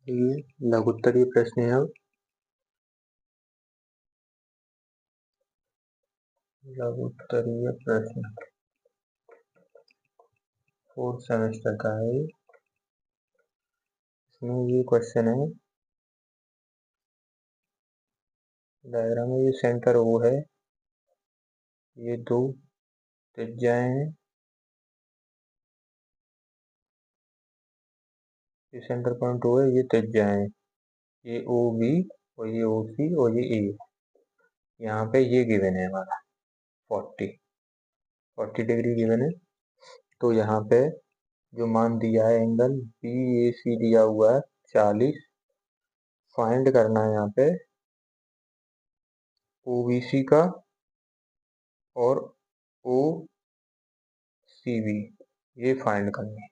ये लघुत्तरीय प्रश्न है। अब लघुत्तरीय प्रश्न 4th सेमेस्टर का है। इसमें ये क्वेश्चन है, डायग्राम में ये सेंटर O है, ये दो त्रिज्याएं हैं, ये सेंटर पॉइंट O है, ये त्रिज्याएं हैं, ये OB और ये OC और ये A। यहाँ पे ये गिवन है हमारा 40 डिग्री गिवन है। तो यहाँ पे जो मान दिया है एंगल BAC दिया हुआ है 40, फाइंड करना है यहाँ पे OBC का और OCB, ये फाइंड करना है,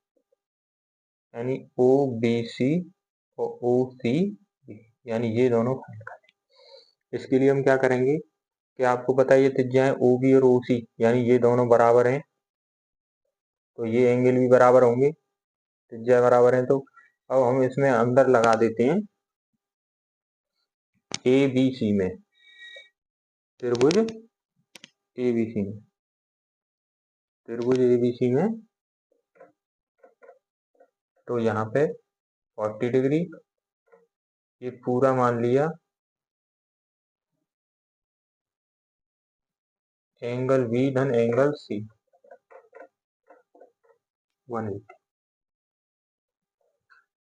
यानी OBC और OCB, यानी ये दोनों फाइंड करना है। इसके लिए हम क्या करेंगे कि आपको पता है ये त्रिज्या है OB और OC, यानी ये दोनों बराबर हैं, तो ये एंगल भी बराबर होंगे, त्रिज्या बराबर है। तो अब हम इसमें अंदर लगा देते हैं ABC में, त्रिभुज ABC में, त्रिभुज ABC में। तो यहाँ पे 40 डिग्री, ये पूरा मान लिया एंगल B धन एंगल C 180।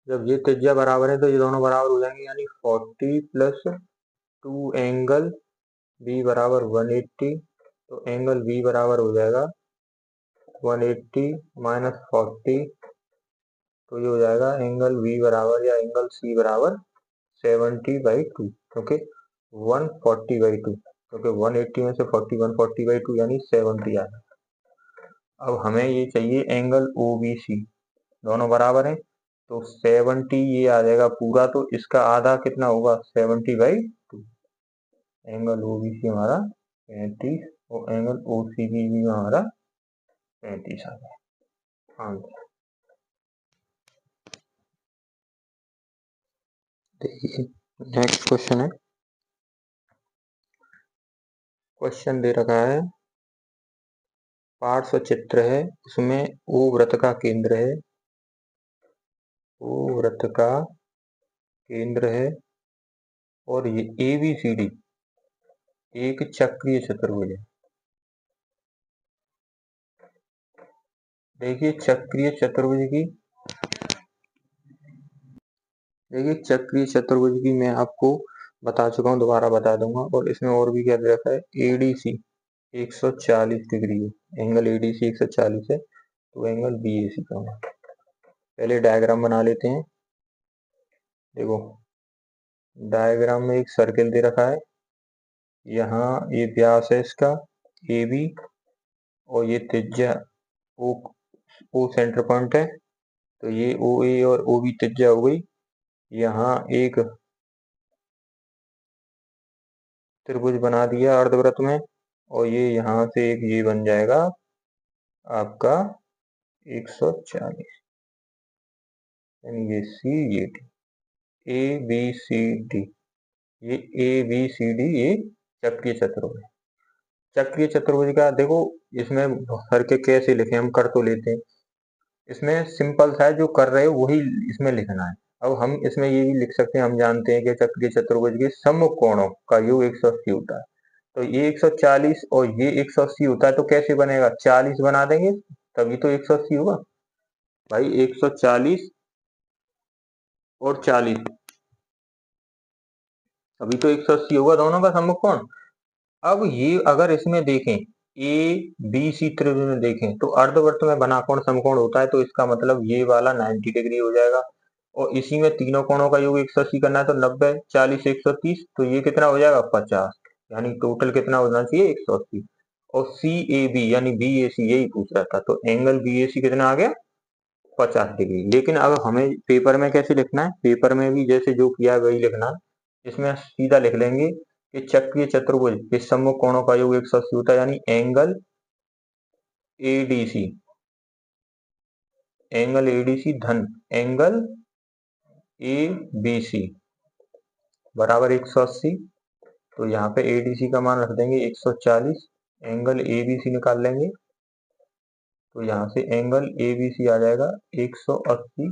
जब ये त्रिज्या बराबर है तो ये दोनों बराबर हो जाएंगे, यानी 40 प्लस 2 एंगल B बराबर 180। तो एंगल B बराबर हो जाएगा 180 माइनस 40, तो ये हो जाएगा एंगल B बराबर या एंगल C बराबर 70/2, क्योंकि 140/2, क्योंकि 180 में से 40 140/2 यानी 70 आ जाएगा। अब हमें ये चाहिए एंगल OBC, दोनों बराबर हैं, तो 70 ये आ जाएगा पूरा, तो इसका आधा कितना होगा 70/2। एंगल OBC हमारा 35 और एंगल OCB भी हमारा 35 आ गया आंसर। देखिए नेक्स्ट क्वेश्चन है, क्वेश्चन दे रखा है पार्श्व चित्र है, उसमें O वृत्त का केंद्र है, O वृत्त का केंद्र है और ये ABCD एक चक्रीय चतुर्भुज है। देखिए चक्रीय चतुर्भुज की मैं आपको बता चुका हूँ, दोबारा बता दूंगा। और इसमें और भी क्या दे रखा है, ADC 140 डिग्री है, एंगल ADC 140 है, तो एंगल BAC का होगा। पहले डायग्राम बना लेते हैं। देखो डायग्राम में एक सर्किल दे रखा है, यहाँ ये व्यास है इसका AB और ये त्रिज्या O सेंटर पॉइंट है, तो ये OA और OB त्रिज्या हो गई। यहाँ एक त्रिभुज बना दिया अर्धवृत्त में, और ये यहाँ से एक ये बन जाएगा आपका 140, यानी ये C ये D, ABCD, ये ABCD ये चक्रीय चतुर्भुज। चक्रीय चतुर्भुज का देखो इसमें करके कैसे लिखे, हम कर तो लेते हैं, इसमें सिंपल सा है, जो कर रहे हो वही इसमें लिखना है। अब हम इसमें ये भी लिख सकते हैं, हम जानते हैं कि चक्रीय चतुर्भुज के सम्मुख कोणों का योग 180 होता है, तो ये 140 और ये 180 होता है, तो कैसे बनेगा, 40 बना देंगे तभी तो 180 होगा भाई। 140 और 40 अभी तो 180 होगा दोनों का सम्मुख कोण। अब ये अगर इसमें देखें ABC त्रिभुज में देखें तो अर्धवृत्त में बना कोण समकोण होता है, तो इसका मतलब ये वाला 90 डिग्री हो जाएगा। और इसी में तीनों कोणों का योग 180 करना है, तो 90 40 130, तो ये कितना हो जाएगा 50, यानी टोटल कितना होना चाहिए 180। और CAB यानी BAC यही पूछ रहा था, तो एंगल BAC कितना आ गया 50 डिग्री। लेकिन अब हमें पेपर में कैसे लिखना है, पेपर में भी जैसे जो किया वही लिखना है। इसमें सीधा लिख लेंगे कि चक्रीय चतुर्भुज के सम्मुख कोणों का योग 180 होता है, यानी एंगल ADC धन एंगल ए बी सी बराबर 180। तो यहाँ पे ADC का मान रख देंगे 140, एंगल ABC निकाल लेंगे। तो यहाँ से एंगल ABC आ जाएगा 180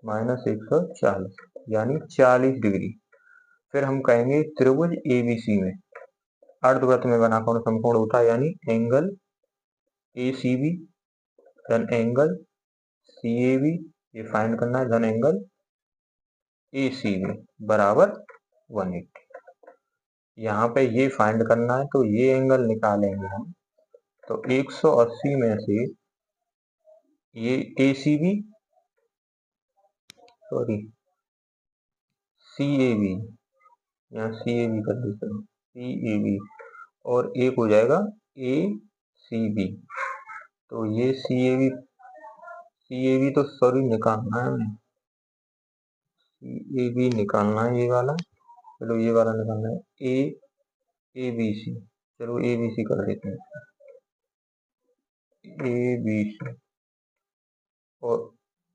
माइनस 140 यानी 40 डिग्री। फिर हम कहेंगे त्रिभुज ABC में अर्धवृत्त में बना कोण समकोण होता है, यानी एंगल ACB धन एंगल CAB, ये फाइंड करना है, धन एंगल ACB बराबर 180। यहाँ पे ये फाइंड करना है, तो ये एंगल निकालेंगे हम। तो 180 में से ये ACB सॉरी CAB, यहाँ CAB कर देते हैं, CAB और एक हो जाएगा ACB। तो ये CAB तो सॉरी निकालना है हमें, CAB निकालना है ये वाला। चलो ये वाला निकालना है ABC। चलो ABC कर देते हैं, ABC और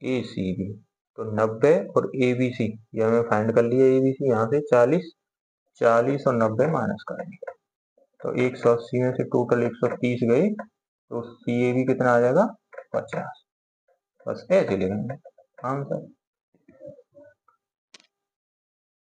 ACB। तो 90 और ABC ये हमें फाइंड कर लिया। ABC यहाँ से 40 और 90 माइनस करेंगे। तो 180 में से टोटल 130 गए, तो CAB कितना आ जाएगा 50। बस ऐसे लिखेंगे आंसर।